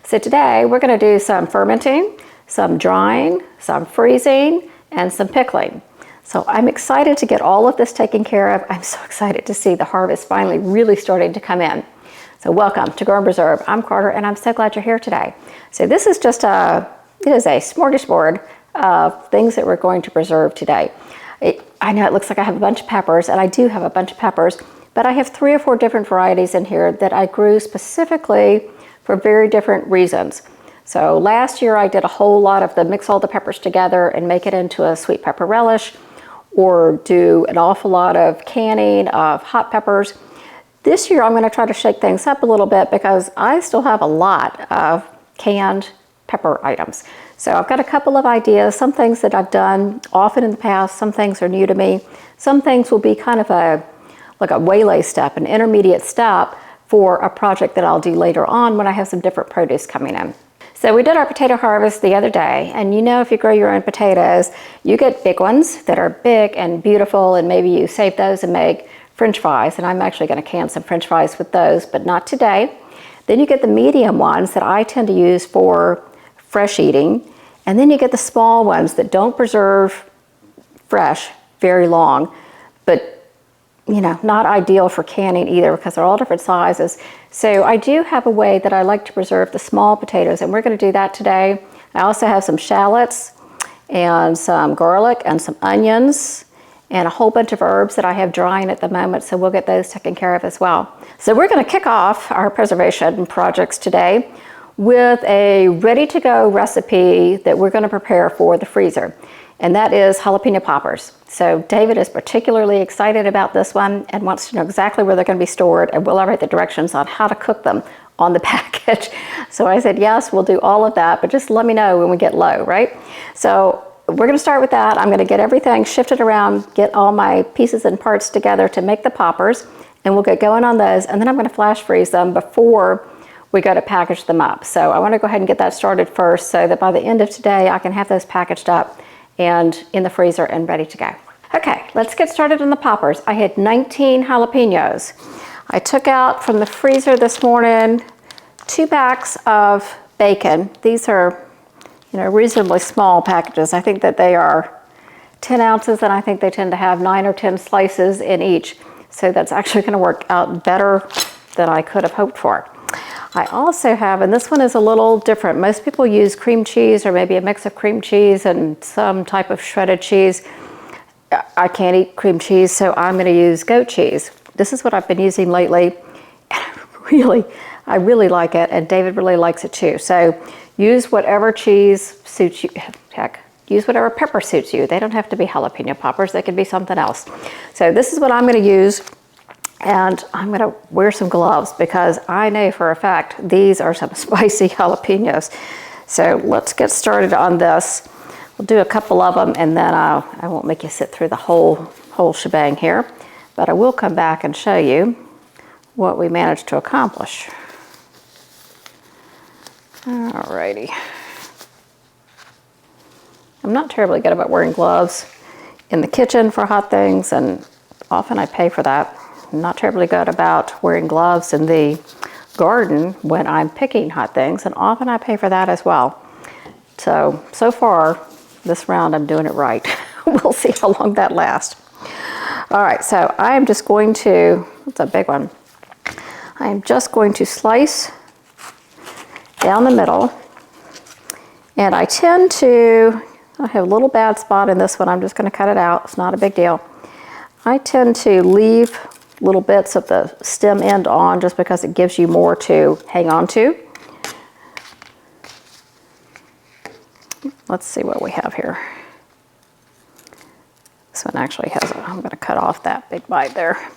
So today we're going to do some fermenting, some drying, some freezing, and some pickling. So I'm excited to get all of this taken care of. I'm so excited to see the harvest finally really starting to come in. So welcome to Grow and Preserve. I'm Carter, and I'm so glad you're here today. So this is just it is a smorgasbord of things that we're going to preserve today. I know it looks like I have a bunch of peppers, and I do have a bunch of peppers, but I have 3 or 4 different varieties in here that I grew specifically for very different reasons. So last year I did a whole lot of mix all the peppers together and make it into a sweet pepper relish, or do an awful lot of canning of hot peppers. This year I'm going to try to shake things up a little bit because I still have a lot of canned pepper items. So I've got a couple of ideas, some things that I've done often in the past, some things are new to me. Some things will be kind of like a waylay step, an intermediate step for a project that I'll do later on when I have some different produce coming in. So we did our potato harvest the other day, and you know, if you grow your own potatoes, you get big ones that are big and beautiful, and maybe you save those and make French fries, and I'm actually going to can some French fries with those, but not today. Then you get the medium ones that I tend to use for fresh eating, and then you get the small ones that don't preserve fresh very long, but you know, not ideal for canning either because they're all different sizes. So I do have a way that I like to preserve the small potatoes, and we're going to do that today. I also have some shallots and some garlic and some onions and a whole bunch of herbs that I have drying at the moment, so we'll get those taken care of as well. So we're going to kick off our preservation projects today with a ready-to-go recipe that we're going to prepare for the freezer, and that is jalapeno poppers. So David is particularly excited about this one and wants to know exactly where they're going to be stored, and will I write the directions on how to cook them on the package. So I said, yes, we'll do all of that, but just let me know when we get low, right? So we're going to start with that. I'm going to get everything shifted around, get all my pieces and parts together to make the poppers, and we'll get going on those, and then I'm going to flash freeze them before we go to package them up. So I want to go ahead and get that started first so that by the end of today I can have those packaged up and in the freezer and ready to go. Okay, let's get started on the poppers. I had 19 jalapenos. I took out from the freezer this morning 2 packs of bacon. These are, you know, reasonably small packages. I think that they are 10 ounces, and I think they tend to have 9 or 10 slices in each. So that's actually going to work out better than I could have hoped for. I also have, and this one is a little different. Most people use cream cheese, or maybe a mix of cream cheese and some type of shredded cheese. I can't eat cream cheese, so I'm going to use goat cheese. This is what I've been using lately. I really like it, and David really likes it too. So use whatever cheese suits you. Heck, use whatever pepper suits you. They don't have to be jalapeno poppers. They can be something else. So this is what I'm going to use. And I'm going to wear some gloves because I know for a fact these are some spicy jalapenos. So let's get started on this. We'll do a couple of them, and then I won't make you sit through the whole shebang here, but I will come back and show you what we managed to accomplish. Alrighty. I'm not terribly good about wearing gloves in the kitchen for hot things, and often I pay for that. I'm not terribly good about wearing gloves in the garden when I'm picking hot things, and often I pay for that as well. So far, this round I'm doing it right. We'll see how long that lasts. All right, so I am just going to, that's a big one. I am just going to slice down the middle, and I tend to, I have a little bad spot in this one. I'm just going to cut it out. It's not a big deal. I tend to leave little bits of the stem end on just because it gives you more to hang on to. Let's see what we have here. This one actually has I'm going to cut off that big bite there.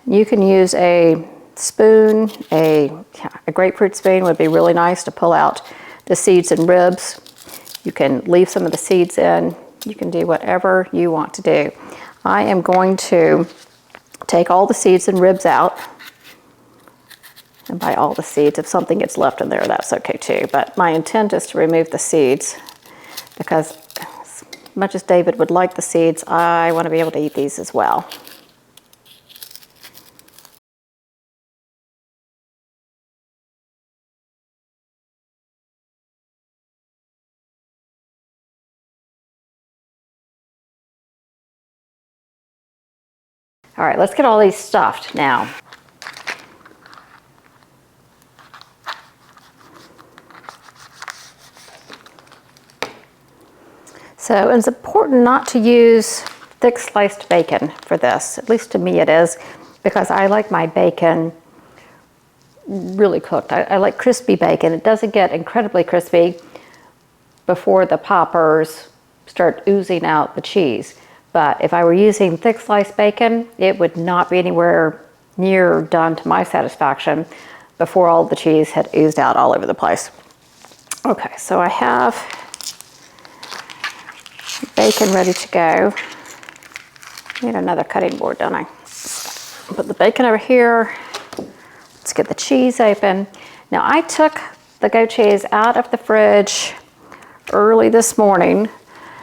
You can use a spoon, a grapefruit spoon would be really nice to pull out the seeds and ribs. You can leave some of the seeds in. You can do whatever you want to do. I am going to take all the seeds and ribs out. And by all the seeds, if something gets left in there, that's okay too. But my intent is to remove the seeds because as much as David would like the seeds, I want to be able to eat these as well. All right, let's get all these stuffed now. So it's important not to use thick sliced bacon for this, at least to me it is, because I like my bacon really cooked. I like crispy bacon. It doesn't get incredibly crispy before the poppers start oozing out the cheese. But if I were using thick sliced bacon, it would not be anywhere near done to my satisfaction before all the cheese had oozed out all over the place. Okay, so I have bacon ready to go. Need another cutting board, don't I? Put the bacon over here. Let's get the cheese open. Now I took the goat cheese out of the fridge early this morning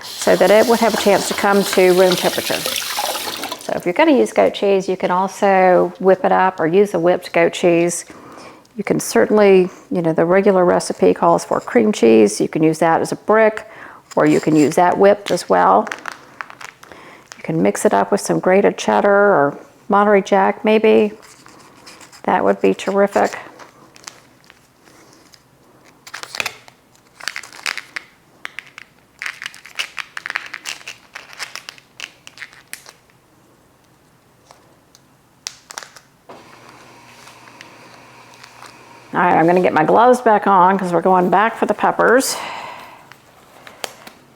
so that it would have a chance to come to room temperature. So if you're going to use goat cheese, you can also whip it up or use a whipped goat cheese. You can certainly, the regular recipe calls for cream cheese. You can use that as a brick, or you can use that whipped as well. You can mix it up with some grated cheddar or Monterey Jack maybe. That would be terrific. All right, I'm going to get my gloves back on because we're going back for the peppers.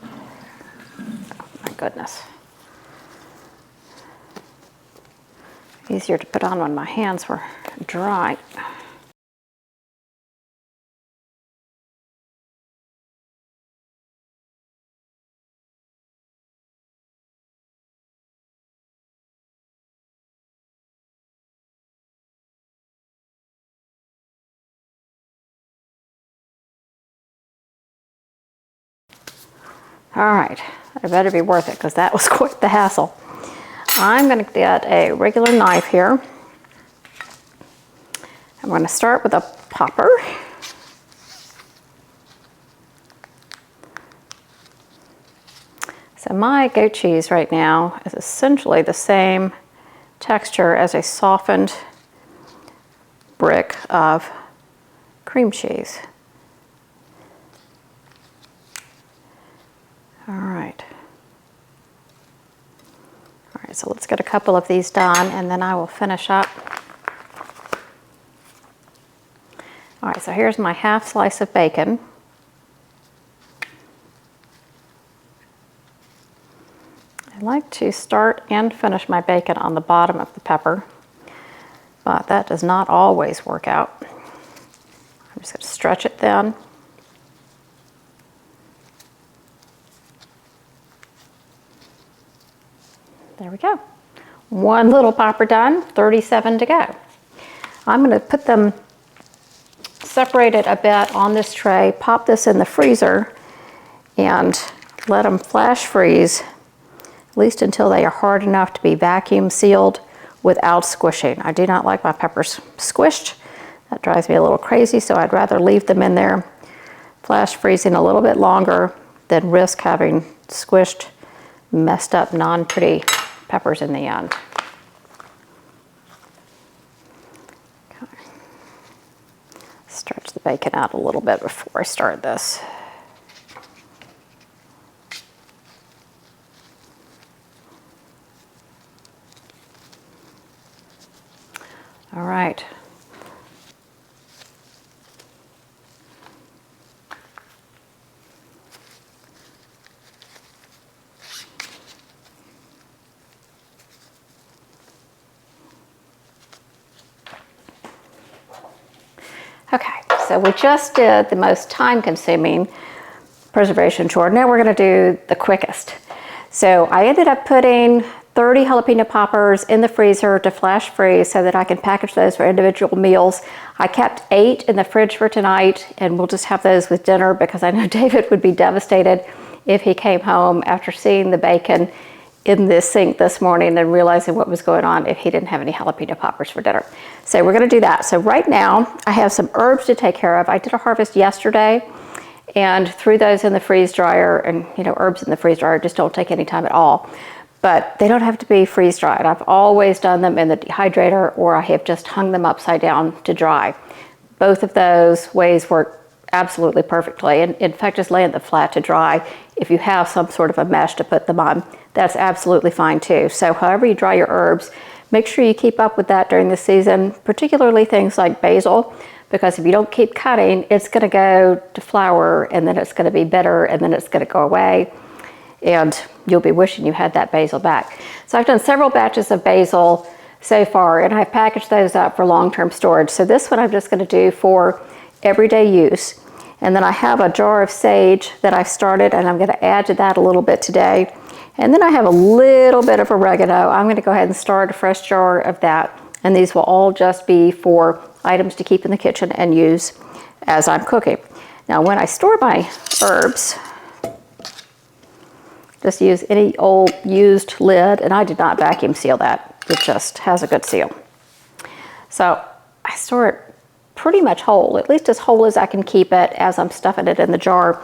Oh, my goodness. Easier to put on when my hands were dry. All right, it better be worth it because that was quite the hassle. I'm going to get a regular knife here. I'm going to start with a popper. So my goat cheese right now is essentially the same texture as a softened brick of cream cheese. All right. All right, so let's get a couple of these done and then I will finish up. All right, so here's my half slice of bacon. I like to start and finish my bacon on the bottom of the pepper, but that does not always work out. I'm just going to stretch it thin. There we go. One little popper done, 37 to go. I'm going to put them separated a bit on this tray, pop this in the freezer, and let them flash freeze, at least until they are hard enough to be vacuum sealed without squishing. I do not like my peppers squished. That drives me a little crazy, so I'd rather leave them in there flash freezing a little bit longer than risk having squished, messed up, non-pretty peppers in the end. Okay. Stretch the bacon out a little bit before I start this. All right. Okay, so we just did the most time-consuming preservation chore. Now we're going to do the quickest. So I ended up putting 30 jalapeno poppers in the freezer to flash freeze so that I can package those for individual meals. I kept 8 in the fridge for tonight, and we'll just have those with dinner because I know David would be devastated if he came home after seeing the bacon in this sink this morning and realizing what was going on if he didn't have any jalapeno poppers for dinner. So we're going to do that. So right now I have some herbs to take care of. I did a harvest yesterday and threw those in the freeze dryer, and herbs in the freeze dryer just don't take any time at all. but they don't have to be freeze dried. I've always done them in the dehydrator, or I have just hung them upside down to dry. Both of those ways work absolutely perfectly. And in fact, just laying them flat to dry, if you have some sort of a mesh to put them on, that's absolutely fine too. So however you dry your herbs, make sure you keep up with that during the season, particularly things like basil, because if you don't keep cutting, it's going to go to flower, and then it's going to be bitter, and then it's going to go away, and you'll be wishing you had that basil back. So I've done several batches of basil so far, and I've packaged those up for long-term storage. So this one I'm just going to do for everyday use. And then I have a jar of sage that I've started, and I'm going to add to that a little bit today. And then I have a little bit of oregano. I'm going to go ahead and start a fresh jar of that. And these will all just be for items to keep in the kitchen and use as I'm cooking. Now, when I store my herbs, just use any old used lid, and I did not vacuum seal that. It just has a good seal. So I store it pretty much whole, at least as whole as I can keep it as I'm stuffing it in the jar,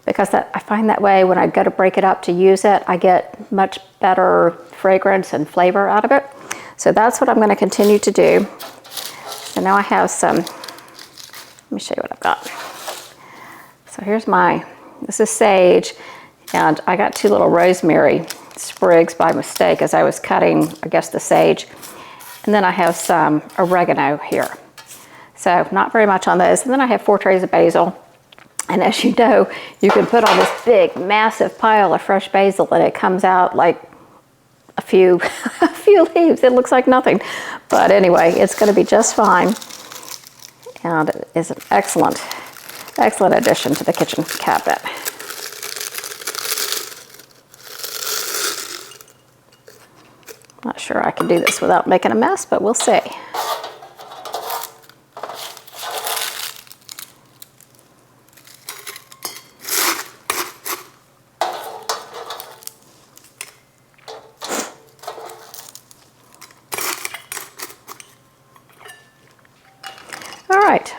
because I find that way when I go to break it up to use it, I get much better fragrance and flavor out of it. So that's what I'm going to continue to do. So now I have some, let me show you what I've got. So here's this is sage, and I got 2 little rosemary sprigs by mistake as I was cutting, I guess, the sage. And then I have some oregano here. So not very much on those. And then I have 4 trays of basil. And as you know, you can put on this big, massive pile of fresh basil, and it comes out like a few leaves. It looks like nothing. But anyway, it's going to be just fine. And it is an excellent addition to the kitchen cabinet. Not sure I can do this without making a mess, but we'll see. All right,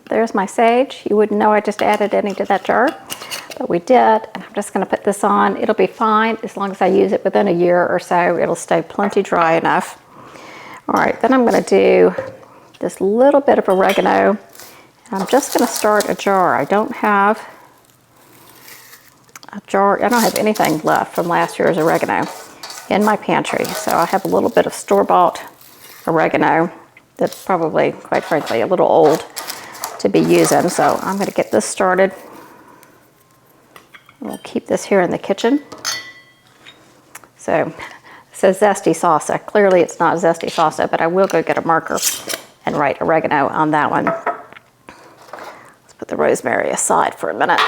there's my sage. You wouldn't know I just added any to that jar, but we did. And I'm just going to put this on. It'll be fine as long as I use it within a year or so. It'll stay plenty dry enough. All right, then I'm going to do this little bit of oregano. And I'm just going to start a jar. I don't have anything left from last year's oregano in my pantry. So I have a little bit of store-bought oregano that's probably, quite frankly, a little old to be using. So I'm going to get this started. We'll keep this here in the kitchen. So it says zesty salsa. Clearly it's not zesty salsa, but I will go get a marker and write oregano on that one. Let's put the rosemary aside for a minute.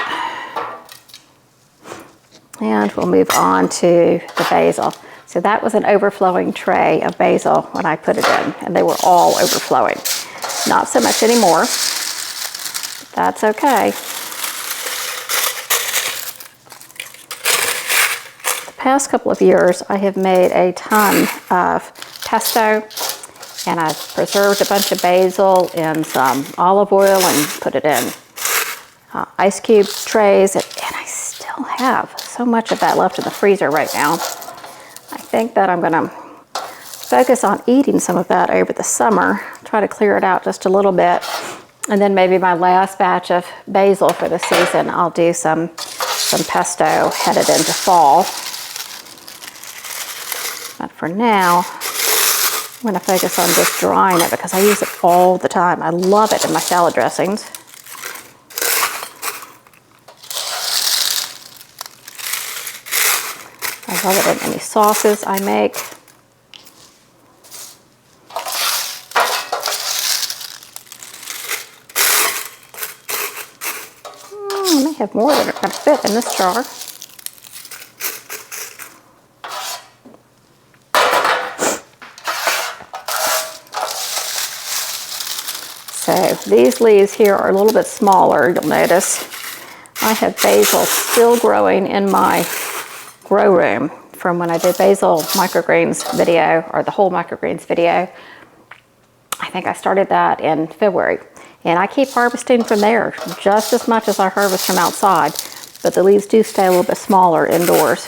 And we'll move on to the basil. So that was an overflowing tray of basil when I put it in, and they were all overflowing. Not so much anymore, but that's okay. The past couple of years, I have made a ton of pesto, and I've preserved a bunch of basil in some olive oil and put it in ice cube trays, and I still have so much of that left in the freezer right now. I think that I'm going to focus on eating some of that over the summer, try to clear it out just a little bit, and then maybe my last batch of basil for the season, I'll do some pesto headed into fall. But for now, I'm going to focus on just drying it because I use it all the time. I love it in my salad dressings. I love it in any sauces I make. I may have more than a fit in this jar. So these leaves here are a little bit smaller, you'll notice. I have basil still growing in my grow room from when I did basil microgreens video, or the whole microgreens video. I think I started that in February. And I keep harvesting from there just as much as I harvest from outside, but the leaves do stay a little bit smaller indoors.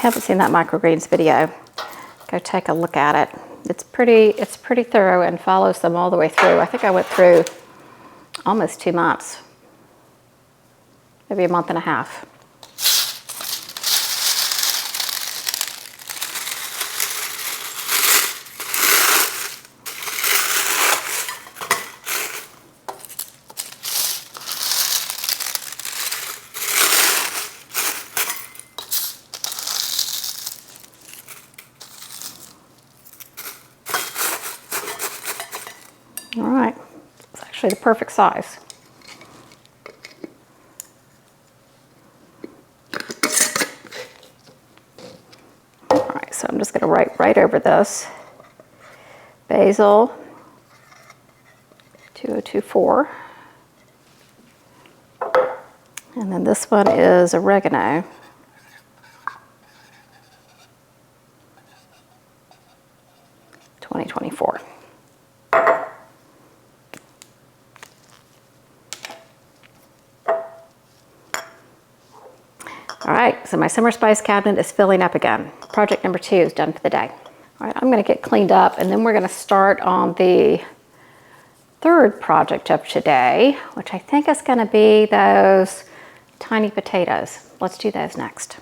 haven't seen that microgreens video, go take a look at it. It's pretty thorough and follows them all the way through. I think I went through almost 2 months, maybe a month and a half. All right, it's actually the perfect size. All right, so I'm just going to write right over this. Basil, 2024. And then this one is oregano. $20.24. All right, so my summer spice cabinet is filling up again. Project number 2 is done for the day. All right, I'm going to get cleaned up, and then we're going to start on the 3rd project of today, which I think is going to be those tiny potatoes. Let's do those next.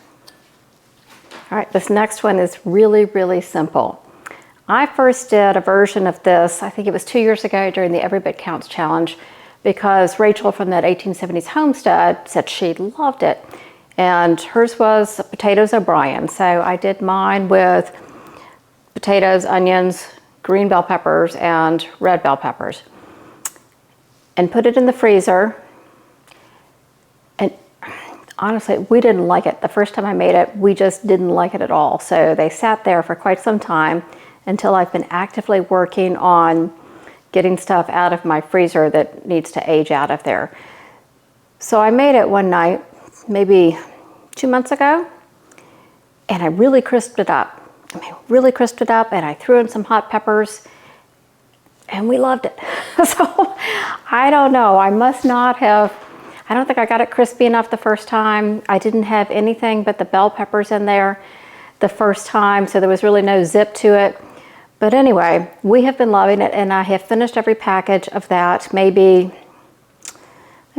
All right, this next one is really, really simple. I first did a version of this, I think it was 2 years ago during the Every Bit Counts challenge, because Rachel from that 1870s homestead said she loved it. And hers was potatoes O'Brien. So I did mine with potatoes, onions, green bell peppers, and red bell peppers. And put it in the freezer. And honestly, we didn't like it. The first time I made it, we just didn't like it at all. So they sat there for quite some time until I've been actively working on getting stuff out of my freezer that needs to age out of there. So I made it one night, maybe 2 months ago, and I really crisped it up. and I threw in some hot peppers, and we loved it. So I don't know, I don't think I got it crispy enough the first time. I didn't have anything but the bell peppers in there the first time, so there was really no zip to it. But anyway, we have been loving it, and I have finished every package of that maybe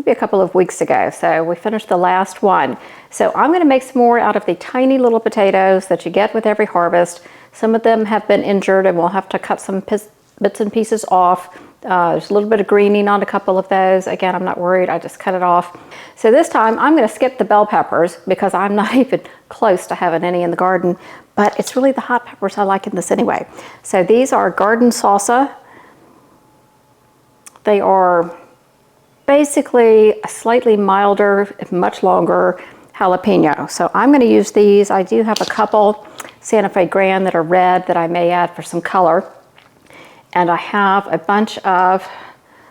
a couple of weeks ago. So we finished the last one. So I'm going to make some more out of the tiny little potatoes that you get with every harvest. Some of them have been injured, and we'll have to cut some bits and pieces off. There's a little bit of greening on a couple of those. Again, I'm not worried, I just cut it off. So this time I'm going to skip the bell peppers because I'm not even close to having any in the garden, but it's really the hot peppers I like in this anyway. So these are garden salsa. They are basically a slightly milder, much longer jalapeno. So I'm going to use these. I do have a couple Santa Fe Grand that are red that I may add for some color. And I have a bunch of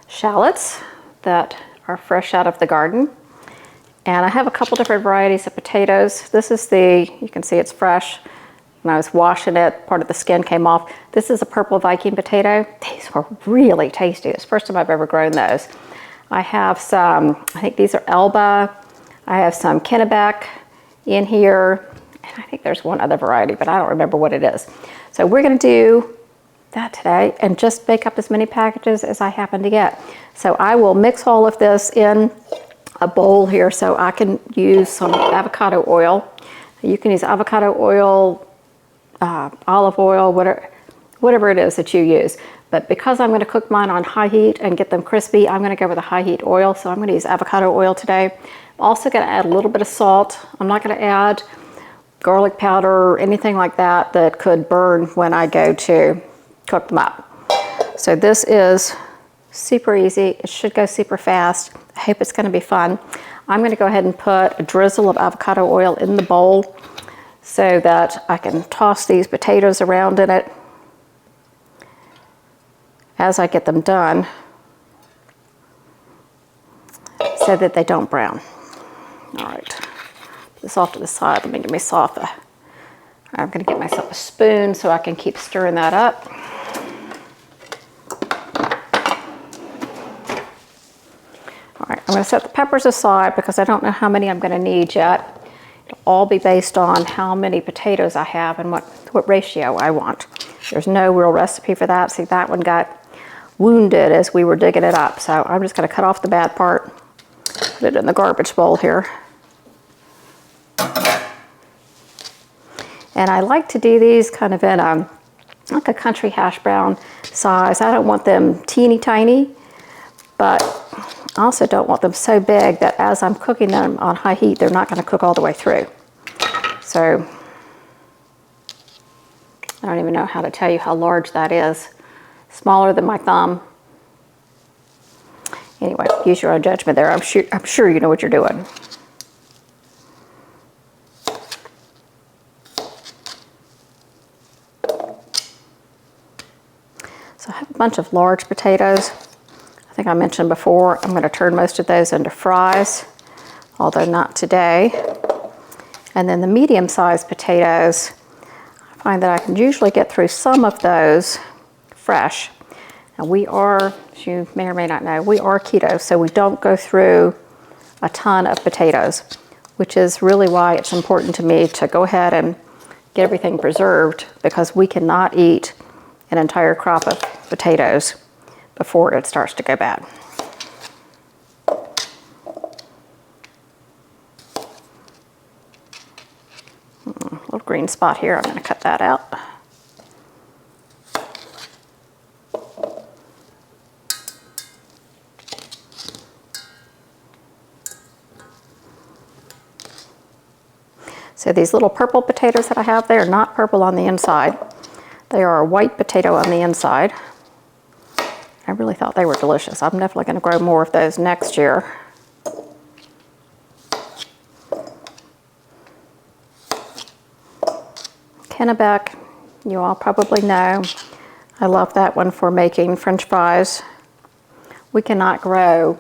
shallots that are fresh out of the garden. And I have a couple different varieties of potatoes. This is you can see it's fresh. When I was washing it, part of the skin came off. This is a purple Viking potato. These were really tasty. It's the first time I've ever grown those. I have some, I think these are Elba. I have some Kennebec in here. And I think there's one other variety, but I don't remember what it is. So we're going to do that today and just bake up as many packages as I happen to get. So I will mix all of this in a bowl here so I can use some avocado oil. You can use avocado oil, olive oil, whatever it is that you use. But because I'm going to cook mine on high heat and get them crispy, I'm going to go with a high heat oil. So I'm going to use avocado oil today. I'm also going to add a little bit of salt. I'm not going to add garlic powder or anything like that that could burn when I go to cook them up. So this is super easy. It should go super fast. I hope it's going to be fun. I'm going to go ahead and put a drizzle of avocado oil in the bowl so that I can toss these potatoes around in it as I get them done so that they don't brown. All right, put this off to the side. Let me get myself I'm going to get myself a spoon so I can keep stirring that up. All right, I'm going to set the peppers aside because I don't know how many I'm going to need yet. It'll all be based on how many potatoes I have and what ratio I want. There's no real recipe for that. See, that one got wounded as we were digging it up. So I'm just going to cut off the bad part, put it in the garbage bowl here. And I like to do these kind of in like a country hash brown size. I don't want them teeny tiny, but I also don't want them so big that as I'm cooking them on high heat, they're not going to cook all the way through. So I don't even know how to tell you how large that is. Smaller than my thumb. Anyway, use your own judgment there. I'm sure you know what you're doing. So I have a bunch of large potatoes. I think I mentioned before, I'm going to turn most of those into fries, although not today. And then the medium-sized potatoes, I find that I can usually get through some of those fresh. Now we are, as you may or may not know, we are keto, so we don't go through a ton of potatoes, which is really why it's important to me to go ahead and get everything preserved, because we cannot eat an entire crop of potatoes before it starts to go bad. Little green spot here, I'm going to cut that out. So these little purple potatoes that I have, they are not purple on the inside. They are a white potato on the inside. I really thought they were delicious. I'm definitely going to grow more of those next year. Kennebec, you all probably know. I love that one for making French fries. We cannot grow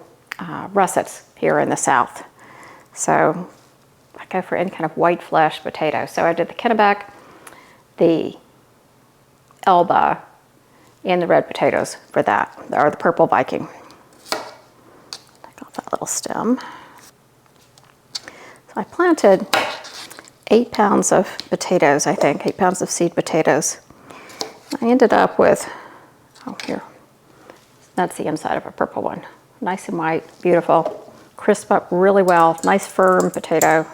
russets here in the South. So I go for any kind of white flesh potato. So I did the Kennebec, the Elba, and the red potatoes for that, or the purple Viking. Take off that little stem. So I planted 8 pounds of potatoes, I think, 8 pounds of seed potatoes. I ended up with, oh here, that's the inside of a purple one. Nice and white, beautiful, crisp up really well, nice firm potato.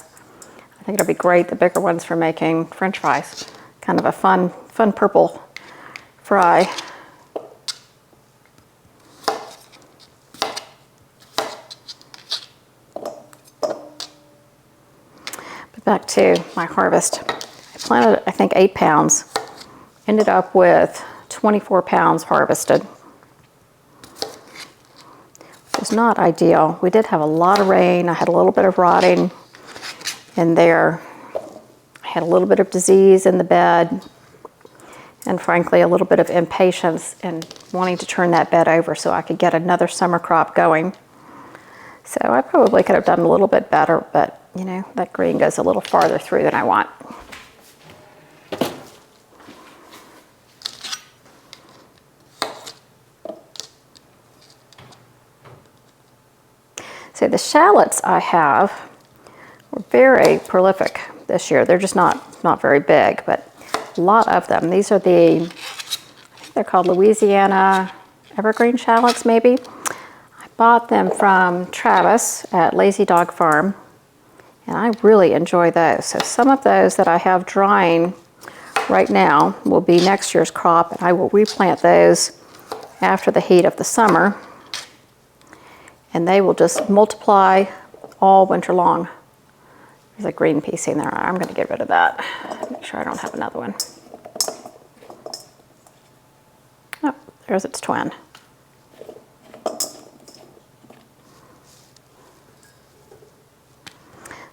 I think it'll be great, the bigger ones for making French fries. Kind of a fun purple fry. But back to my harvest. I planted, I think, 8 pounds. Ended up with 24 pounds harvested. It was not ideal. We did have a lot of rain. I had a little bit of rotting in there. I had a little bit of disease in the bed. And frankly, a little bit of impatience in wanting to turn that bed over so I could get another summer crop going. So I probably could have done a little bit better, but you know, that green goes a little farther through than I want. So the shallots I have were very prolific this year. They're just not very big, but a lot of them. These are the, I think they're called Louisiana evergreen shallots maybe. I bought them from Travis at Lazy Dog Farm, and I really enjoy those. So some of those that I have drying right now will be next year's crop, and I will replant those after the heat of the summer, and they will just multiply all winter long. There's a green piece in there. I'm going to get rid of that. Make sure I don't have another one. Oh, there's its twin.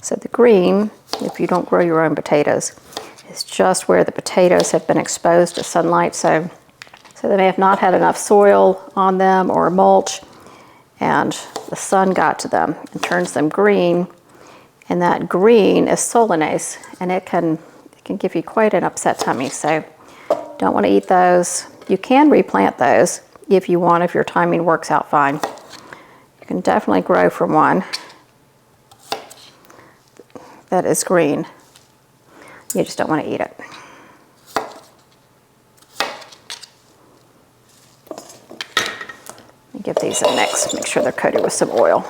So the green, if you don't grow your own potatoes, is just where the potatoes have been exposed to sunlight. So they may have not had enough soil on them or mulch, and the sun got to them and turns them green. And that green is solanase, and it can give you quite an upset tummy. So don't want to eat those. You can replant those if you want, if your timing works out fine. You can definitely grow from one. that is green. You just don't want to eat it. Give these a mix, make sure they're coated with some oil.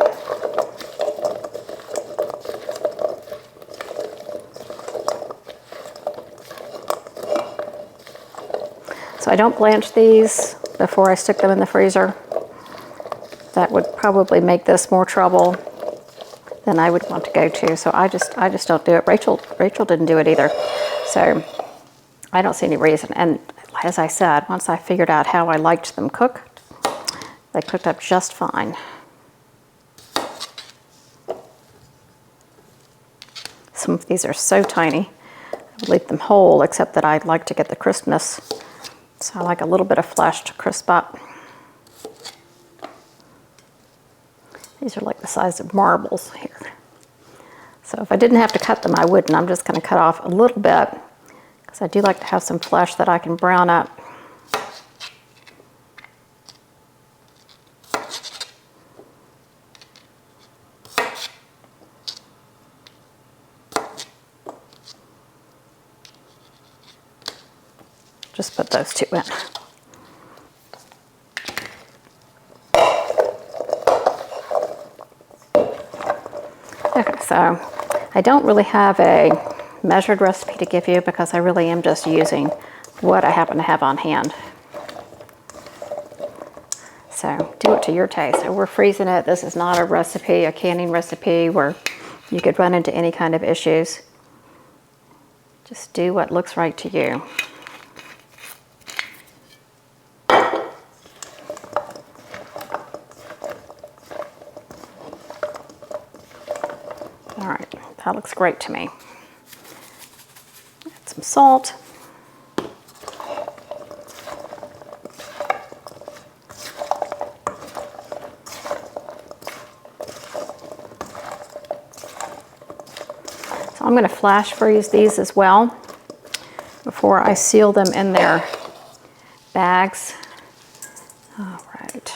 So I don't blanch these before I stick them in the freezer. That would probably make this more trouble than I would want to go to. So I just don't do it. Rachel didn't do it either. So I don't see any reason. And as I said, once I figured out how I liked them cooked, they cooked up just fine. Some of these are so tiny. I would leave them whole, except that I'd like to get the crispness. So I like a little bit of flesh to crisp up. These are like the size of marbles here. So if I didn't have to cut them, I wouldn't. I'm just going to cut off a little bit because I do like to have some flesh that I can brown up. Just put those two in. Okay, so I don't really have a measured recipe to give you because I really am just using what I happen to have on hand. So do it to your taste. So we're freezing it. This is not a recipe, a canning recipe where you could run into any kind of issues. Just do what looks right to you. All right, that looks great to me. Add some salt. So I'm going to flash freeze these as well before I seal them in their bags. All right.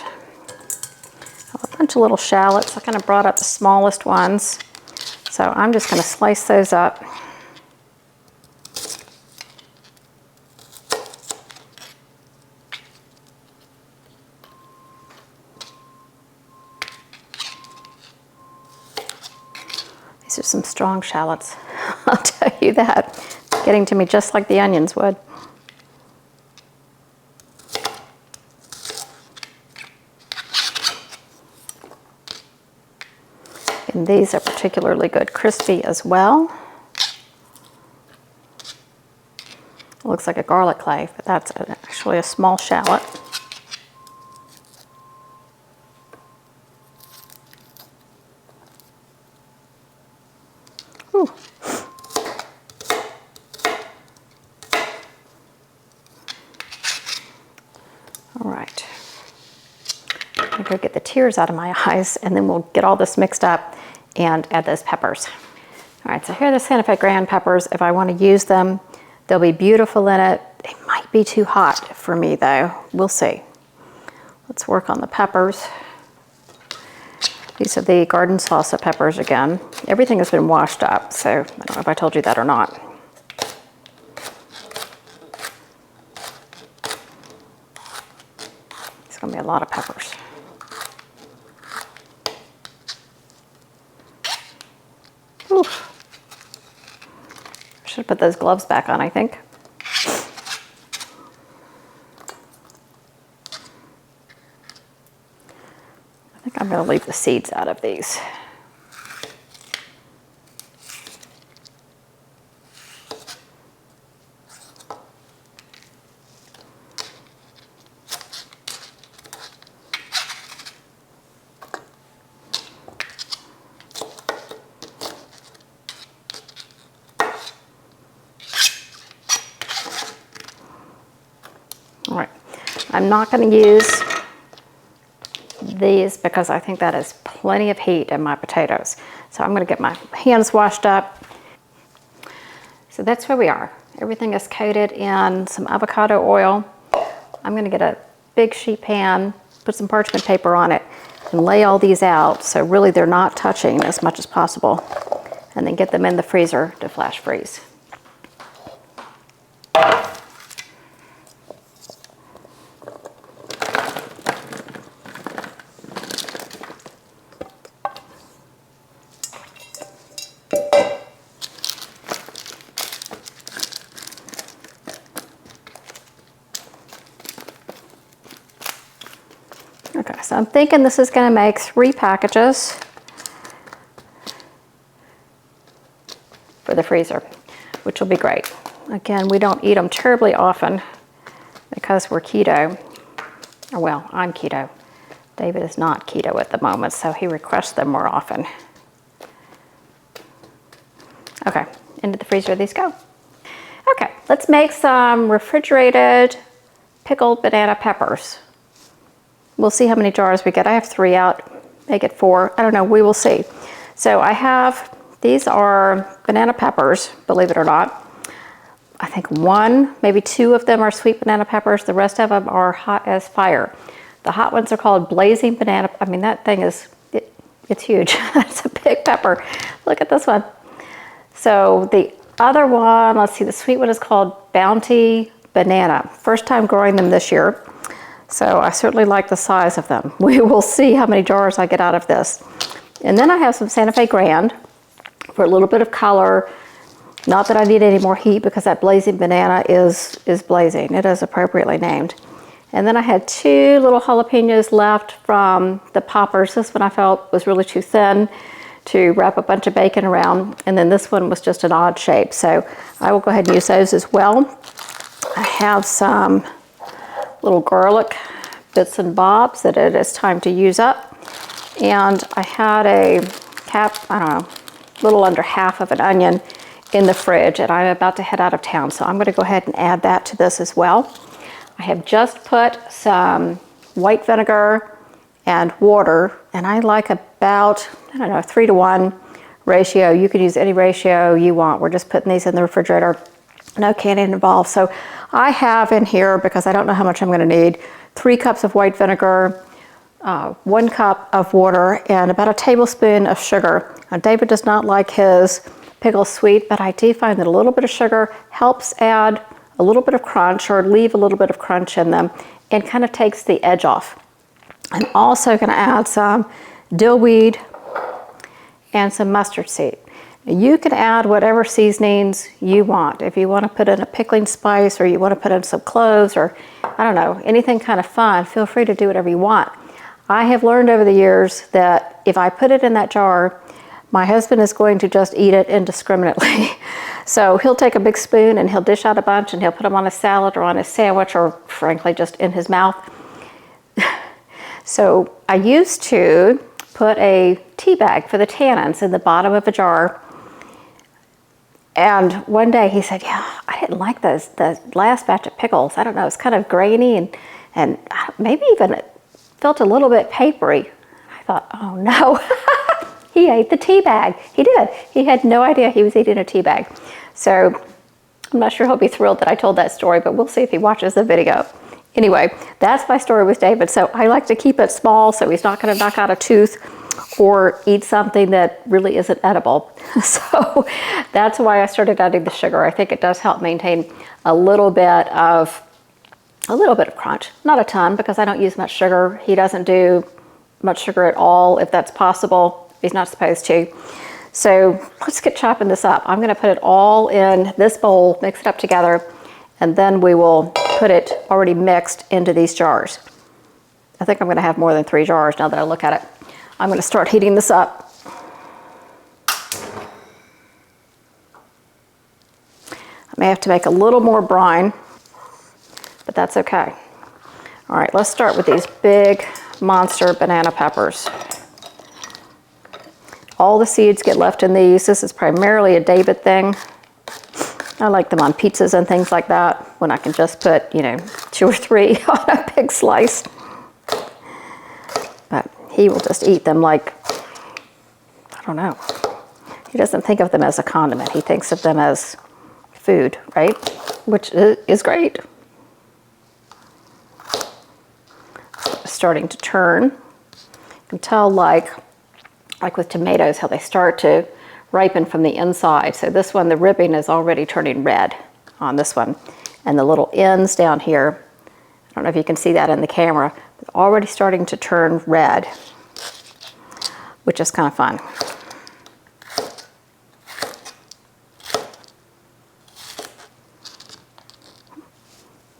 A bunch of little shallots. I kind of brought up the smallest ones. So I'm just going to slice those up. These are some strong shallots, I'll tell you that. Getting to me just like the onions would. And these are particularly good crispy as well. It looks like a garlic clove, but that's actually a small shallot. Ooh. All right. I'm gonna go get the tears out of my eyes, and then we'll get all this mixed up and add those peppers. All right, so here are the Santa Fe ground peppers. If I want to use them, they'll be beautiful in it. They might be too hot for me though. We'll see. Let's work on the peppers. These are the garden salsa peppers again. Everything has been washed up, so I don't know if I told you that or not. It's gonna be a lot of peppers. Oof. Should put those gloves back on, I think. I think I'm going to leave the seeds out of these. All right, I'm not going to use these because I think that is plenty of heat in my potatoes. So I'm going to get my hands washed up. So that's where we are. Everything is coated in some avocado oil. I'm going to get a big sheet pan, put some parchment paper on it, and lay all these out so really they're not touching as much as possible. and then get them in the freezer to flash freeze. Okay, so I'm thinking this is going to make 3 packages for the freezer, which will be great. Again, we don't eat them terribly often because we're keto. Or well, I'm keto. David is not keto at the moment, so he requests them more often. Okay, into the freezer these go. Okay, let's make some refrigerated pickled banana peppers. We'll see how many jars we get. I have 3 out, make it 4. I don't know, we will see. So I have, these are banana peppers, believe it or not. I think 1, maybe 2 of them are sweet banana peppers. The rest of them are hot as fire. The hot ones are called blazing banana. I mean, that thing is, it's huge. It's a big pepper. Look at this one. So the other one, let's see, the sweet one is called Bounty Banana. First time growing them this year. So I certainly like the size of them. We will see how many jars I get out of this. And then I have some Santa Fe Grand for a little bit of color. Not that I need any more heat because that blazing banana is blazing. It is appropriately named. And then I had 2 little jalapenos left from the poppers. This one I felt was really too thin to wrap a bunch of bacon around. And then this one was just an odd shape. So I will go ahead and use those as well. I have some little garlic bits and bobs that it is time to use up. And I had a little under half of an onion in the fridge, and I'm about to head out of town. So I'm going to go ahead and add that to this as well. I have just put some white vinegar and water, and I like about, 3-to-1 ratio. You can use any ratio you want. We're just putting these in the refrigerator. No canning involved. So I have in here, because I don't know how much I'm going to need, 3 cups of white vinegar, 1 cup of water, and about a tablespoon of sugar. Now, David does not like his pickles sweet, but I do find that a little bit of sugar helps add a little bit of crunch or leave a little bit of crunch in them and kind of takes the edge off. I'm also going to add some dill weed and some mustard seed. You can add whatever seasonings you want. If you want to put in a pickling spice or you want to put in some cloves or, I don't know, anything kind of fun, feel free to do whatever you want. I have learned over the years that if I put it in that jar, my husband is going to just eat it indiscriminately. So he'll take a big spoon and he'll dish out a bunch and he'll put them on a salad or on a sandwich or frankly just in his mouth. So I used to put a tea bag for the tannins in the bottom of a jar. And one day he said, yeah, I didn't like the last batch of pickles. I don't know, it's kind of grainy and maybe even it felt a little bit papery. I thought, oh no, he ate the tea bag. He did. He had no idea he was eating a tea bag. So I'm not sure he'll be thrilled that I told that story, but we'll see if he watches the video. Anyway, that's my story with David. So I like to keep it small so he's not going to knock out a tooth or eat something that really isn't edible. So that's why I started adding the sugar. I think it does help maintain a little bit of crunch. Not a ton because I don't use much sugar. He doesn't do much sugar at all if that's possible. He's not supposed to. So let's get chopping this up. I'm going to put it all in this bowl, mix it up together, and then we will put it already mixed into these jars. I think I'm going to have more than 3 jars now that I look at it. I'm going to start heating this up. I may have to make a little more brine, but that's okay. All right, let's start with these big monster banana peppers. All the seeds get left in these. This is primarily a David thing. I like them on pizzas and things like that when I can just put, 2 or 3 on a big slice. But he will just eat them like, I don't know. He doesn't think of them as a condiment. He thinks of them as food, right? Which is great. So it's starting to turn. You can tell like with tomatoes, how they start to ripen from the inside. So this one, the ribbing is already turning red on this one. And the little ends down here, I don't know if you can see that in the camera, but already starting to turn red, which is kind of fun.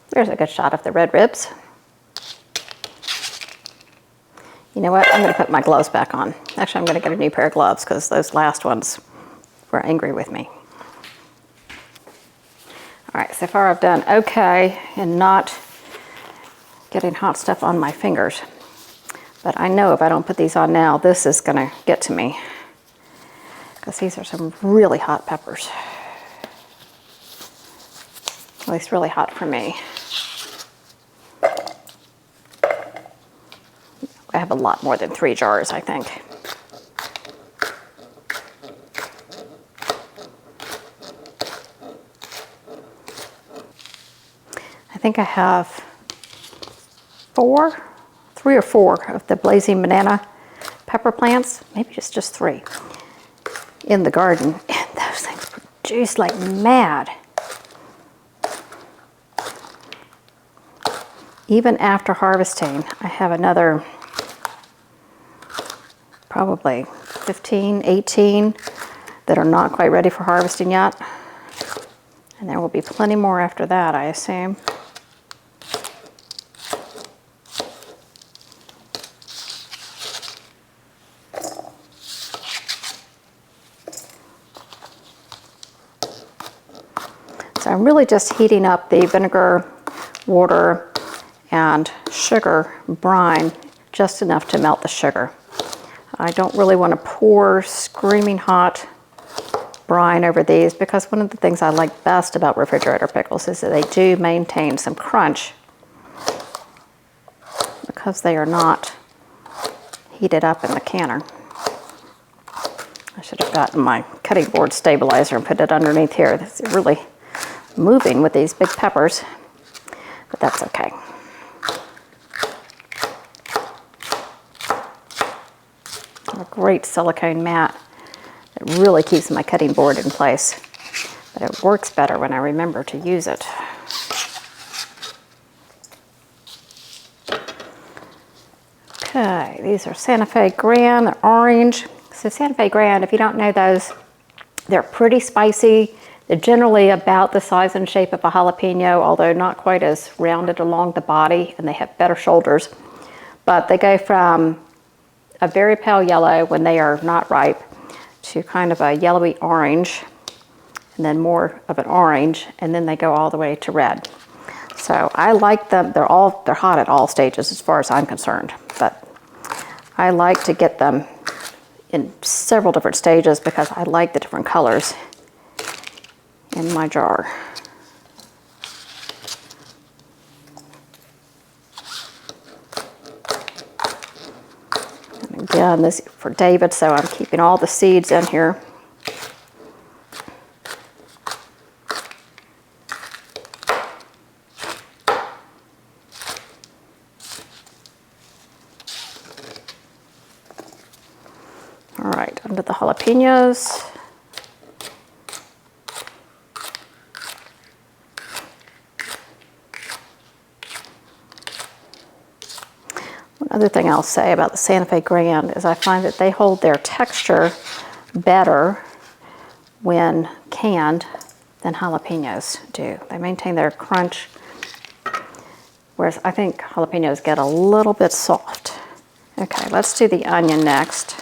There's a good shot of the red ribs. You know what? I'm going to put my gloves back on. Actually, I'm going to get a new pair of gloves because those last ones were angry with me. All right, so far I've done okay in not getting hot stuff on my fingers. But I know if I don't put these on now, this is going to get to me because these are some really hot peppers. At least really hot for me. I have a lot more than 3 jars, I think. I think I have 3 or 4 of the blazing banana pepper plants, maybe just 3, in the garden. And those things produce like mad. Even after harvesting, I have another probably 15, 18 that are not quite ready for harvesting yet. And there will be plenty more after that, I assume. So I'm really just heating up the vinegar, water, and sugar brine just enough to melt the sugar. I don't really want to pour screaming hot brine over these because one of the things I like best about refrigerator pickles is that they do maintain some crunch because they are not heated up in the canner. I should have gotten my cutting board stabilizer and put it underneath here. It's really moving with these big peppers, but that's okay. A great silicone mat. It really keeps my cutting board in place, but it works better when I remember to use it. Okay, these are Santa Fe Grand, they're orange. So Santa Fe Grand, if you don't know those, they're pretty spicy. They're generally about the size and shape of a jalapeno, although not quite as rounded along the body, and they have better shoulders. But they go from a very pale yellow when they are not ripe to kind of a yellowy orange, and then more of an orange, and then they go all the way to red. So I like them. They're hot at all stages as far as I'm concerned, but I like to get them in several different stages because I like the different colors in my jar. And again, this is for David, so I'm keeping all the seeds in here. All right, under the jalapenos. One other thing I'll say about the Santa Fe Grand is I find that they hold their texture better when canned than jalapenos do. They maintain their crunch, whereas I think jalapenos get a little bit soft. Okay, let's do the onion next.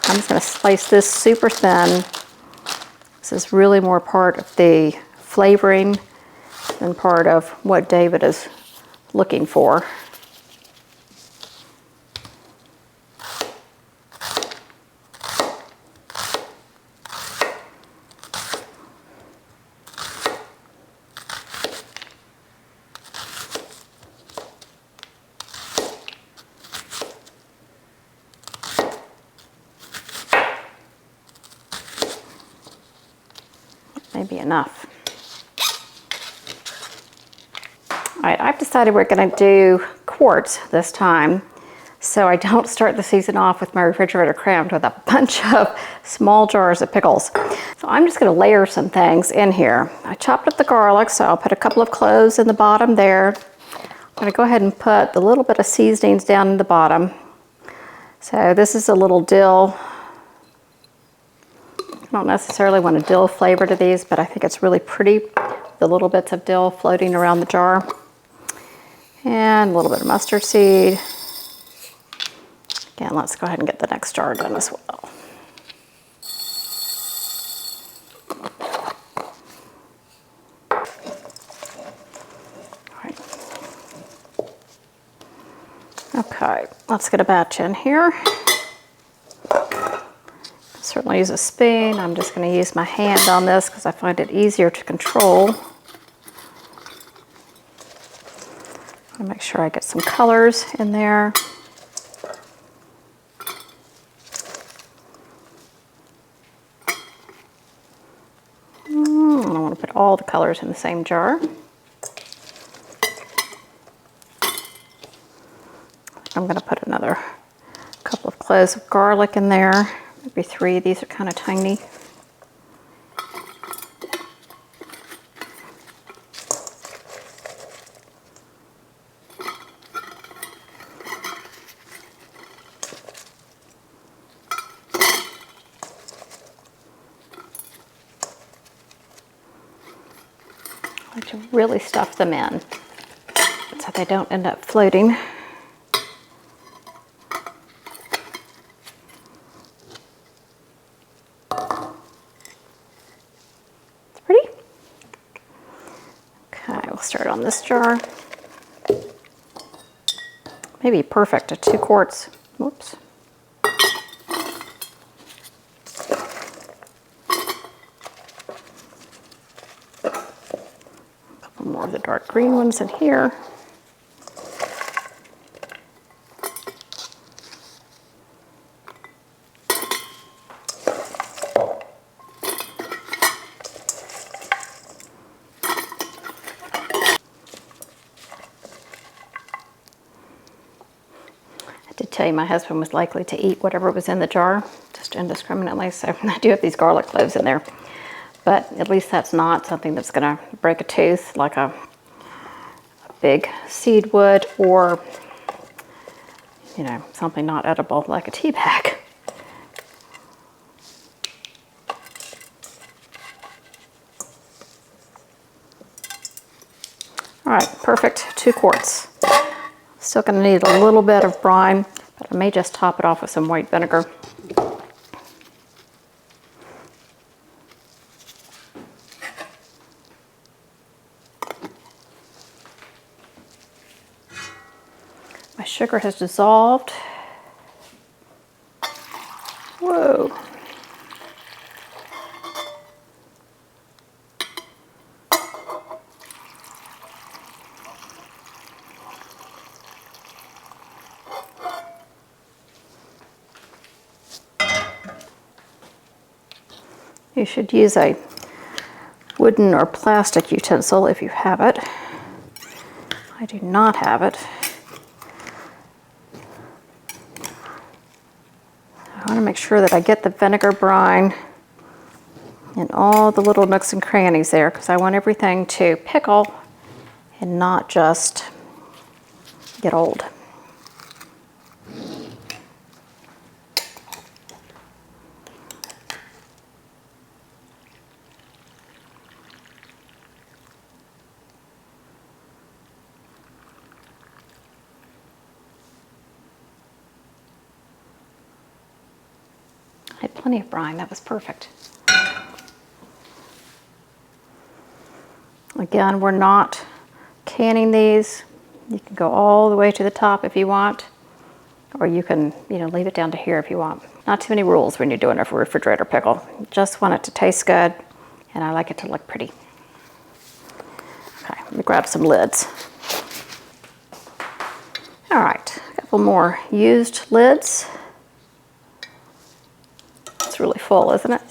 I'm just going to slice this super thin. This is really more part of the flavoring than part of what David is looking for. Maybe enough. All right, I've decided we're going to do quarts this time. so I don't start the season off with my refrigerator crammed with a bunch of small jars of pickles. So I'm just going to layer some things in here. I chopped up the garlic, so I'll put a couple of cloves in the bottom there. I'm going to go ahead and put a little bit of seasonings down in the bottom. So this is a little dill. I don't necessarily want a dill flavor to these, but I think it's really pretty, the little bits of dill floating around the jar. And a little bit of mustard seed. Again, let's go ahead and get the next jar done as well. All right. Okay, let's get a batch in here. Certainly use a spoon. I'm just going to use my hand on this because I find it easier to control. I'll make sure I get some colors in there. I don't want to put all the colors in the same jar. I'm going to put another couple of cloves of garlic in there. Maybe 3. These are kind of tiny. I like to really stuff them in so they don't end up floating. Start on this jar. Maybe perfect at 2 quarts. Whoops. A couple more of the dark green ones in here. To tell you, my husband was likely to eat whatever was in the jar, just indiscriminately, so I do have these garlic cloves in there. But at least that's not something that's going to break a tooth like a big seed would, or, you know, something not edible like a tea bag. All right, perfect, 2 quarts. Still going to need a little bit of brine, but I may just top it off with some white vinegar. My sugar has dissolved. Whoa. You should use a wooden or plastic utensil if you have it. I do not have it. I want to make sure that I get the vinegar brine in all the little nooks and crannies there, because I want everything to pickle and not just get old. I had plenty of brine, that was perfect. Again, we're not canning these. You can go all the way to the top if you want, or you can, leave it down to here if you want. Not too many rules when you're doing a refrigerator pickle. You just want it to taste good, and I like it to look pretty. Okay, let me grab some lids. All right, a couple more used lids. It's really full, isn't it?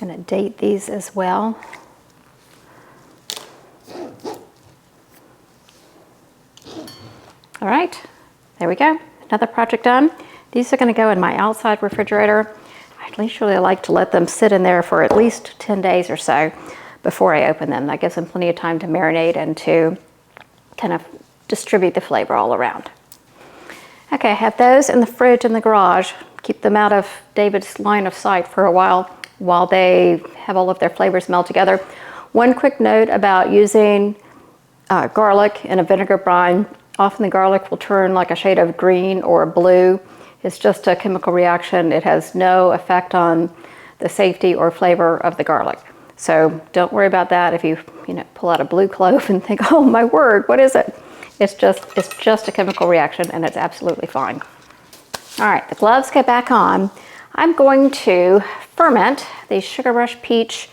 I'm going to date these as well. All right, there we go. Another project done. These are going to go in my outside refrigerator. I usually like to let them sit in there for at least 10 days or so before I open them. That gives them plenty of time to marinate and to kind of distribute the flavor all around. Okay, I have those in the fridge in the garage. Keep them out of David's line of sight for a while they have all of their flavors meld together. One quick note about using garlic in a vinegar brine. Often the garlic will turn like a shade of green or blue. It's just a chemical reaction. It has no effect on the safety or flavor of the garlic. So don't worry about that if you pull out a blue clove and think, oh my word, what is it? It's just a chemical reaction and it's absolutely fine. All right, the gloves go back on. I'm going to ferment these Sugar Rush Peach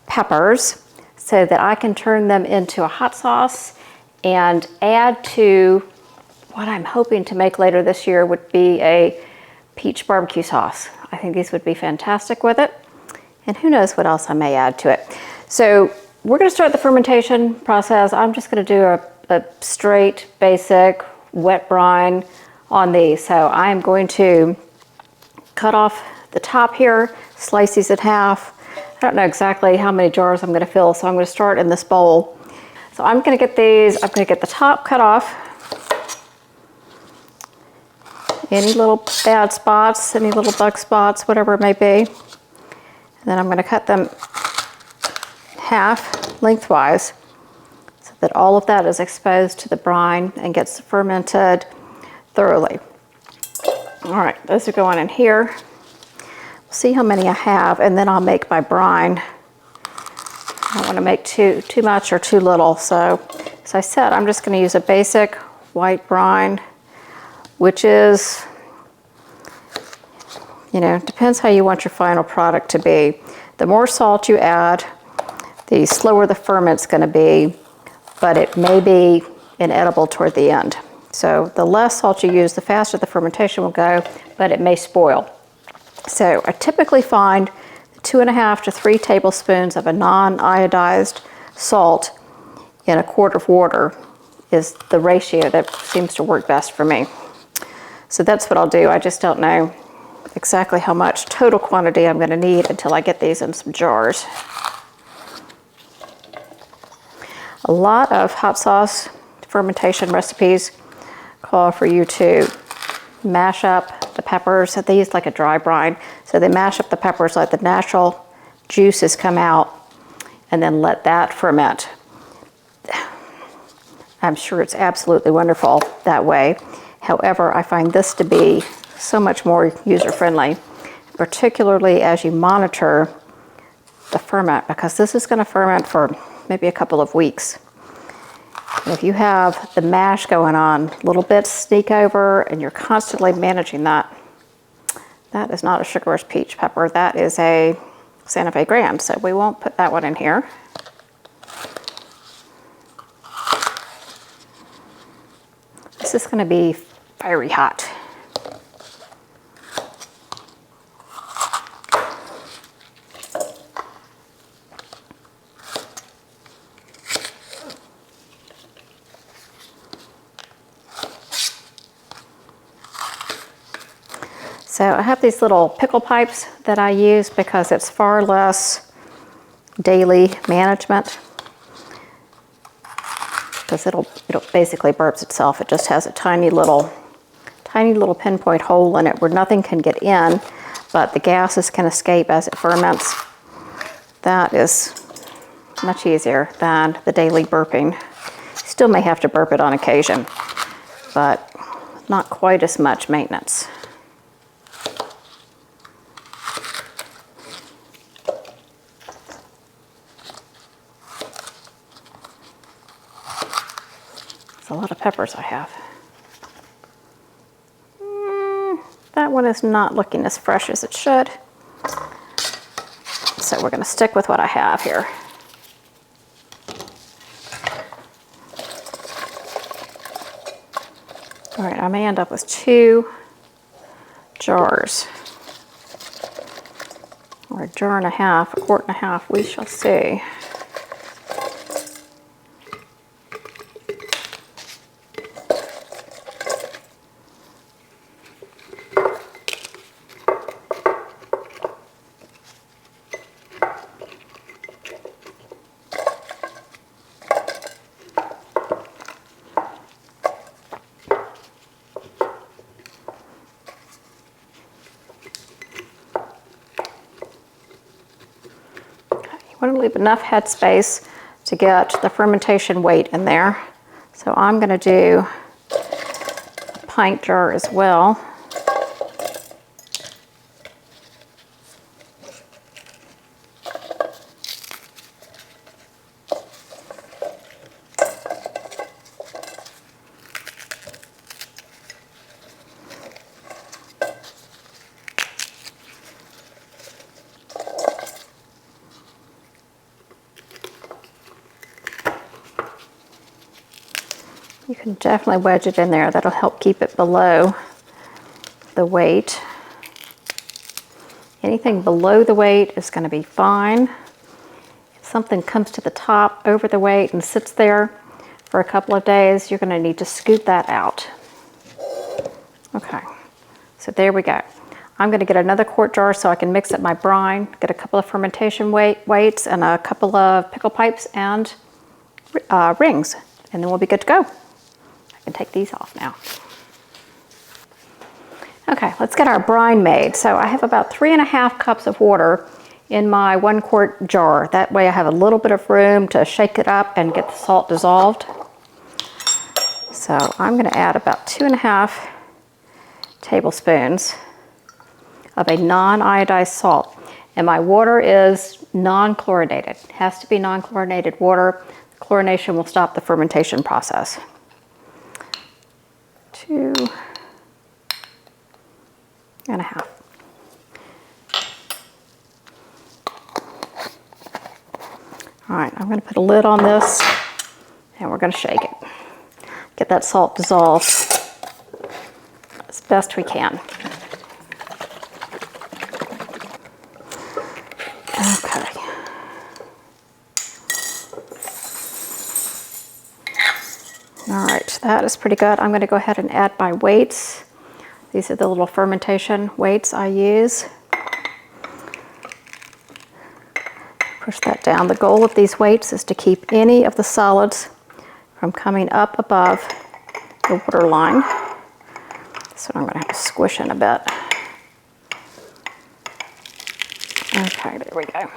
peppers so that I can turn them into a hot sauce and add to what I'm hoping to make later this year would be a peach barbecue sauce. I think these would be fantastic with it. And who knows what else I may add to it. So we're going to start the fermentation process. I'm just going to do a straight, basic, wet brine on these. So I'm going to cut off the top here, slice these in half. I don't know exactly how many jars I'm going to fill, so I'm going to start in this bowl. So I'm going to get these, I'm going to get the top cut off. Any little bad spots, any little bug spots, whatever it may be. And then I'm going to cut them half lengthwise so that all of that is exposed to the brine and gets fermented thoroughly. All right, those are going in here. We'll see how many I have, and then I'll make my brine. I don't want to make too much or too little. So, as I said, I'm just going to use a basic white brine, which is, depends how you want your final product to be. The more salt you add, the slower the ferment's going to be, but it may be inedible toward the end. So the less salt you use, the faster the fermentation will go, but it may spoil. So I typically find 2.5 to 3 tablespoons of a non-iodized salt in a quart of water is the ratio that seems to work best for me. So that's what I'll do. I just don't know exactly how much total quantity I'm going to need until I get these in some jars. A lot of hot sauce fermentation recipes call for you to mash up the peppers. They use like a dry brine. So they mash up the peppers, let the natural juices come out, and then let that ferment. I'm sure it's absolutely wonderful that way. However, I find this to be so much more user-friendly, particularly as you monitor the ferment, because this is going to ferment for maybe a couple of weeks. And if you have the mash going on, little bits sneak over and you're constantly managing that. That is not a Sugar Rush Peach pepper. That is a Santa Fe Grand, so we won't put that one in here. This is going to be fiery hot. So I have these little pickle pipes that I use because it's far less daily management. Because it'll basically burps itself. It just has a tiny little pinpoint hole in it where nothing can get in, but the gases can escape as it ferments. That is much easier than the daily burping. You still may have to burp it on occasion, but not quite as much maintenance. A lot of peppers I have. That one is not looking as fresh as it should. So we're going to stick with what I have here. All right, I may end up with 2 jars. or a jar and a half, a quart and a half, we shall see. You want to leave enough headspace to get the fermentation weight in there. So I'm going to do a pint jar as well. You can definitely wedge it in there. That'll help keep it below the weight. Anything below the weight is going to be fine. If something comes to the top over the weight and sits there for a couple of days, you're going to need to scoop that out. Okay, so there we go. I'm going to get another quart jar so I can mix up my brine, get a couple of fermentation weights and a couple of pickle pipes and rings, and then we'll be good to go. I can take these off now. Okay, let's get our brine made. So I have about 3.5 cups of water in my 1 quart jar. That way I have a little bit of room to shake it up and get the salt dissolved. So I'm going to add about 2.5 tablespoons of a non-iodized salt. And my water is non-chlorinated. It has to be non-chlorinated water. Chlorination will stop the fermentation process. 2.5. All right, I'm going to put a lid on this and we're going to shake it. Get that salt dissolved as best we can. Okay. All right, that is pretty good. I'm going to go ahead and add my weights. These are the little fermentation weights I use. Push that down. The goal of these weights is to keep any of the solids from coming up above the water line. So I'm going to have to squish in a bit. Okay, there we go.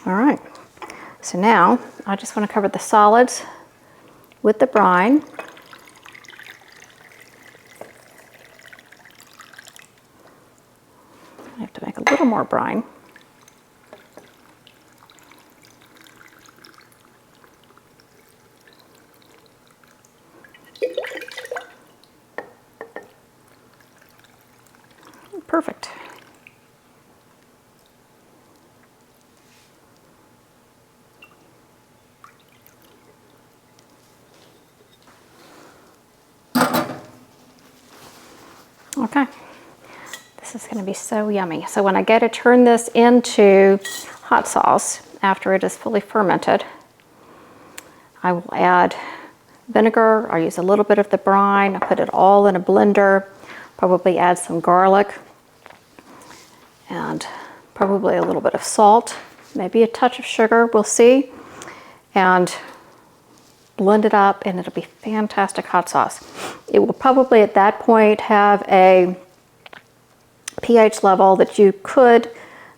All right. So now I just want to cover the solids with the brine. I have to make a little more brine. Perfect. Okay. This is going to be so yummy. So when I go to turn this into hot sauce after it is fully fermented, I will add vinegar. I use a little bit of the brine. I put it all in a blender. Probably add some garlic and probably a little bit of salt, maybe a touch of sugar, we'll see, and blend it up and it'll be fantastic hot sauce. It will probably at that point have a pH level that you could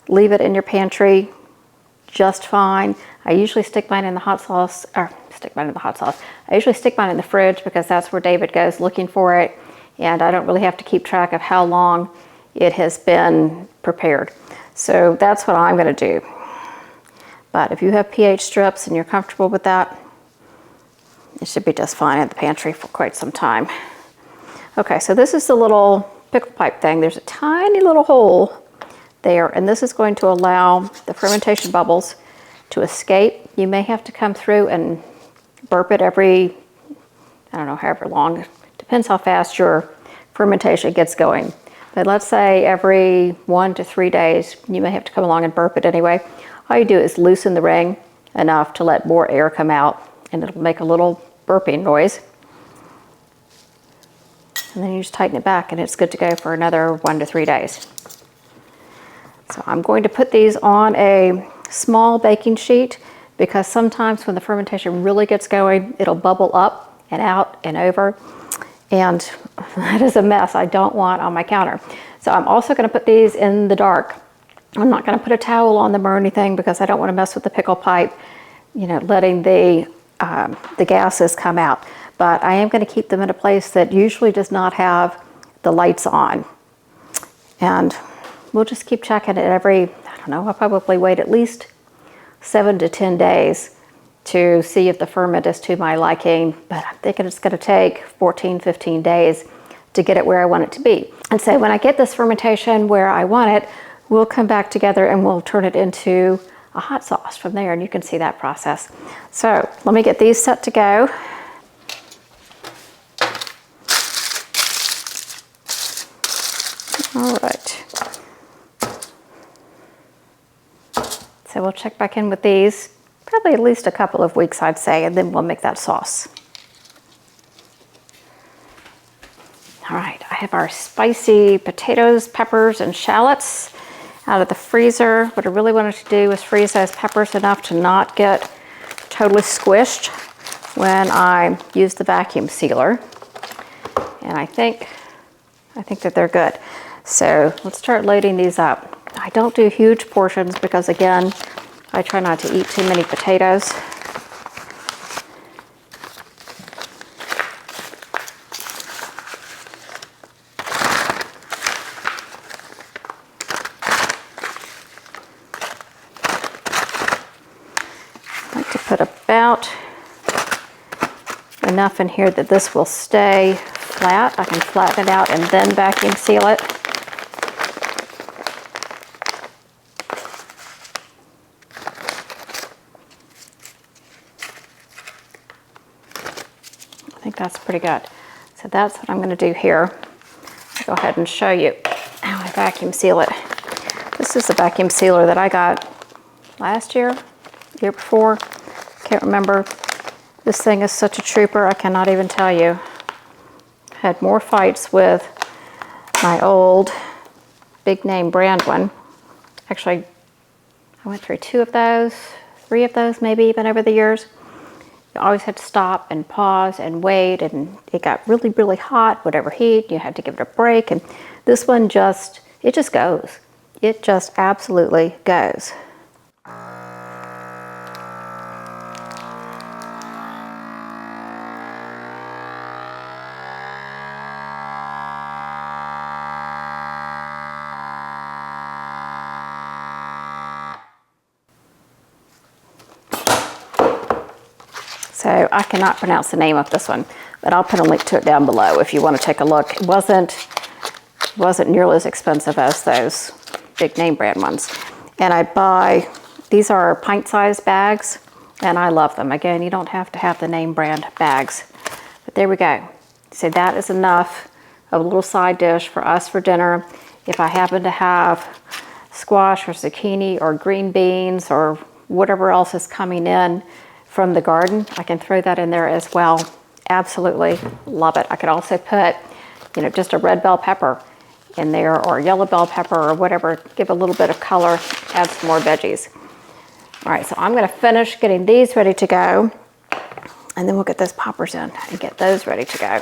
leave it in your pantry just fine. I usually stick mine in the hot sauce, I usually stick mine in the fridge because that's where David goes looking for it, and I don't really have to keep track of how long it has been prepared. So that's what I'm going to do. But if you have pH strips and you're comfortable with that, it should be just fine in the pantry for quite some time. Okay, so this is the little pickle pipe thing. There's a tiny little hole there, and this is going to allow the fermentation bubbles to escape. You may have to come through and burp it every, I don't know, however long. Depends how fast your fermentation gets going. But let's say every 1 to 3 days, you may have to come along and burp it anyway. All you do is loosen the ring enough to let more air come out, and it'll make a little burping noise. And then you just tighten it back, and it's good to go for another 1 to 3 days. So I'm going to put these on a small baking sheet, because sometimes when the fermentation really gets going, it'll bubble up and out and over. And that is a mess I don't want on my counter. So I'm also going to put these in the dark. I'm not going to put a towel on them or anything, because I don't want to mess with the pickle pipe, you know, letting the gases come out. But I am going to keep them in a place that usually does not have the lights on. And we'll just keep checking it every, I don't know, I'll probably wait at least 7 to 10 days to see if the ferment is to my liking, but I'm thinking it's going to take 14, 15 days to get it where I want it to be. And so when I get this fermentation where I want it, we'll come back together and we'll turn it into a hot sauce from there, and you can see that process. So let me get these set to go. All right. So we'll check back in with these probably at least a couple of weeks, I'd say, and then we'll make that sauce. All right, I have our spicy potatoes, peppers, and shallots out of the freezer. What I really wanted to do was freeze those peppers enough to not get totally squished when I use the vacuum sealer. And I think that they're good. So let's start loading these up. I don't do huge portions because, again, I try not to eat too many potatoes. I like to put about enough in here that this will stay flat. I can flatten it out and then vacuum seal it. I think that's pretty good. So that's what I'm going to do here. I'll go ahead and show you how I vacuum seal it. This is the vacuum sealer that I got last year, year before, can't remember. This thing is such a trooper, I cannot even tell you. Had more fights with my old big name brand one. Actually, I went through 2 of those, 3 of those maybe even over the years. You always had to stop and pause and wait, and it got really, really hot, whatever heat, you had to give it a break. And this one it just goes. It just absolutely goes. So I cannot pronounce the name of this one, but I'll put a link to it down below if you want to take a look. It wasn't nearly as expensive as those big name brand ones. And these are pint-sized bags, and I love them. Again, you don't have to have the name brand bags, but there we go. So that is enough of a little side dish for us for dinner. If I happen to have squash or zucchini or green beans or whatever else is coming in from the garden, I can throw that in there as well. Absolutely love it. I could also put, just a red bell pepper in there, or a yellow bell pepper, or whatever, give a little bit of color, add some more veggies. All right, so I'm gonna finish getting these ready to go, and then we'll get those poppers in and get those ready to go.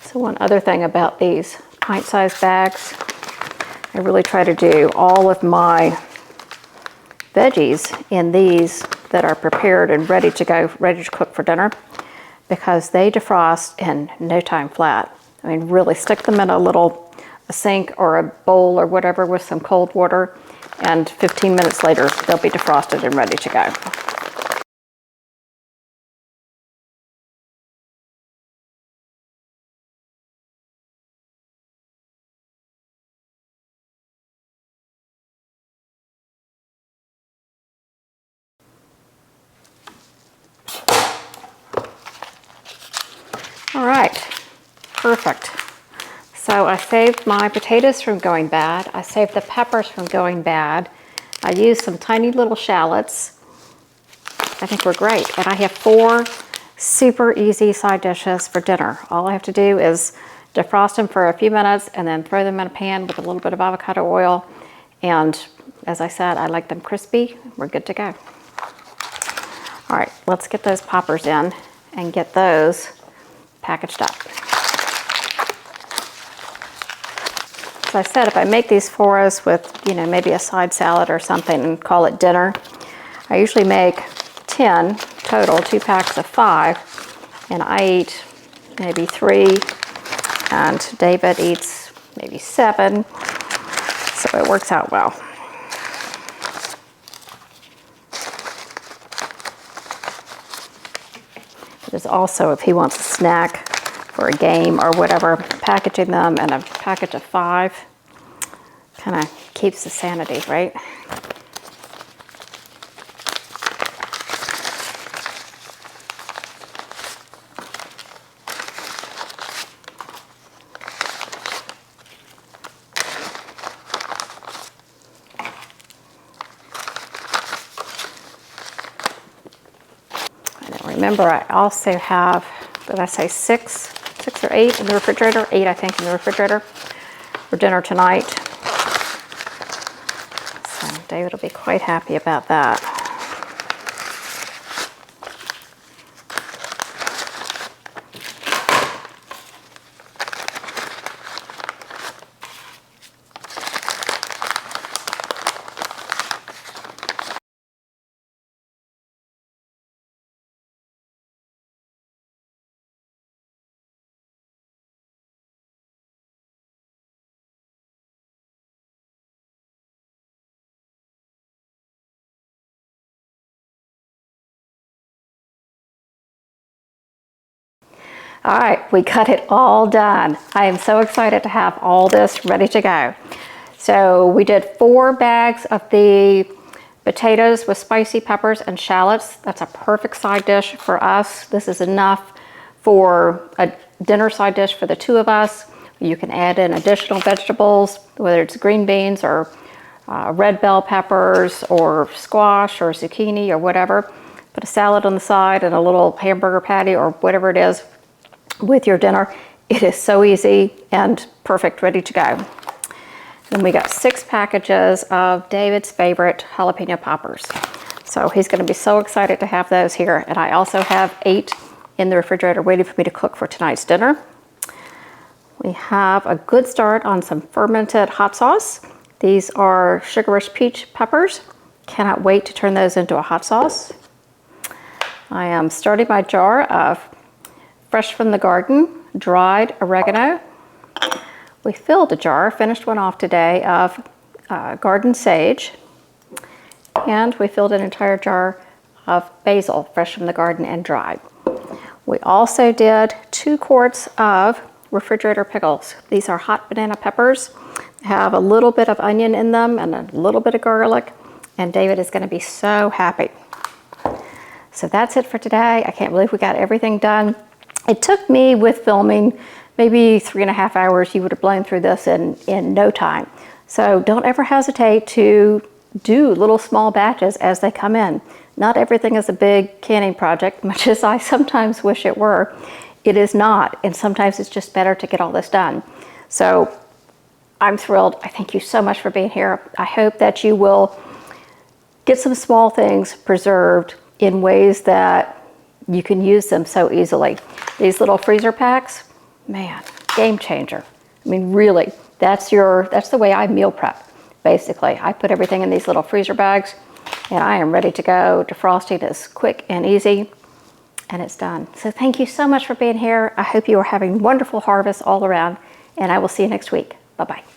So one other thing about these pint-sized bags, I really try to do all of my veggies in these that are prepared and ready to go, ready to cook for dinner, because they defrost in no time flat. I mean, really stick them in a sink or a bowl or whatever with some cold water, and 15 minutes later, they'll be defrosted and ready to go. All right, perfect. So I saved my potatoes from going bad. I saved the peppers from going bad. I used some tiny little shallots. I think we're great. And I have 4 super easy side dishes for dinner. All I have to do is defrost them for a few minutes and then throw them in a pan with a little bit of avocado oil. And as I said, I like them crispy. We're good to go. All right, let's get those poppers in and get those packaged up. As I said, if I make these for us with, maybe a side salad or something and call it dinner, I usually make 10 total, 2 packs of 5, and I eat maybe 3, and David eats maybe 7, so it works out well. There's also, if he wants a snack for a game or whatever, packaging them in a package of 5 kind of keeps the sanity, right? Remember, I also have, did I say 6 or 8 in the refrigerator? 8, I think, in the refrigerator for dinner tonight. So David will be quite happy about that. All right, we got it all done. I am so excited to have all this ready to go. So we did 4 bags of the potatoes with spicy peppers and shallots. That's a perfect side dish for us. This is enough for a dinner side dish for the 2 of us. You can add in additional vegetables, whether it's green beans or red bell peppers or squash or zucchini or whatever. Put a salad on the side and a little hamburger patty or whatever it is with your dinner. It is so easy and perfect, ready to go. Then we got 6 packages of David's favorite jalapeno poppers. So he's going to be so excited to have those here. And I also have 8 in the refrigerator waiting for me to cook for tonight's dinner. We have a good start on some fermented hot sauce. These are sugarish peach peppers. Cannot wait to turn those into a hot sauce. I am starting my jar of fresh from the garden, dried oregano. We filled a jar, finished one off today, of garden sage. And we filled an entire jar of basil, fresh from the garden and dried. We also did 2 quarts of refrigerator pickles. These are hot banana peppers. They have a little bit of onion in them and a little bit of garlic. And David is going to be so happy. So that's it for today. I can't believe we got everything done. It took me, with filming, maybe 3.5 hours. You would have blown through this in no time. So don't ever hesitate to do little small batches as they come in. Not everything is a big canning project, much as I sometimes wish it were. It is not, and sometimes it's just better to get all this done. So I'm thrilled. I thank you so much for being here. I hope that you will get some small things preserved in ways that you can use them so easily. These little freezer packs, man, game changer. I mean, really, that's the way I meal prep, basically. I put everything in these little freezer bags, and I am ready to go. Defrosting is quick and easy, and it's done. So thank you so much for being here. I hope you are having wonderful harvests all around, and I will see you next week. Bye-bye.